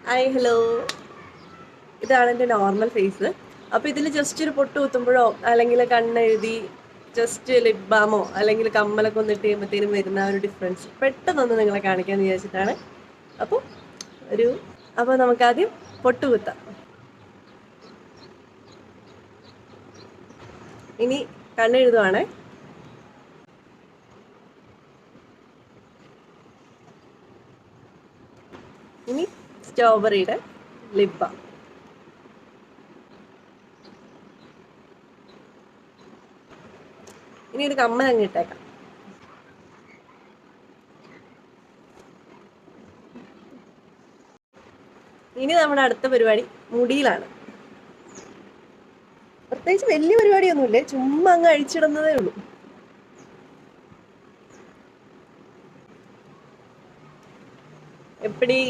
Hi hello, ഇതാണ് എൻ്റെ normal face. അപ്പോൾ ഇതിൽ ജസ്റ്റ് ഒരു പൊട്ട് കുത്തുമ്പോഴോ അല്ലെങ്കിൽ കണ്ണെഴുതി ജസ്റ്റ് ലിപ് ബാമോ അല്ലെങ്കിൽ കമ്മലൊക്കെ ഒന്നിട്ട് ചെയ്യുമ്പോഴത്തേനും വരുന്ന ഒരു ഡിഫറൻസ് പെട്ടെന്നൊന്ന് നിങ്ങളെ കാണിക്കാമെന്ന് വിചാരിച്ചിട്ടാണ്. അപ്പോൾ അപ്പോൾ നമുക്കാദ്യം പൊട്ട് കുത്താം. ഇനി കണ്ണെഴുതുവാണേ. ഇനി സ്ട്രോബെറിയുടെ ലിപ് ബാം. ഇനി ഒരു കമ്മൽ അങ്ങ് ഇട്ടേക്കാം. ഇനി നമ്മുടെ അടുത്ത പരിപാടി മുടിയിലാണ്. പ്രത്യേകിച്ച് വലിയ പരിപാടിയൊന്നുമില്ലേ, ചുമ്മാ അങ്ങ് അഴിച്ചിടുന്നതേ ഉള്ളൂ. എപ്പടി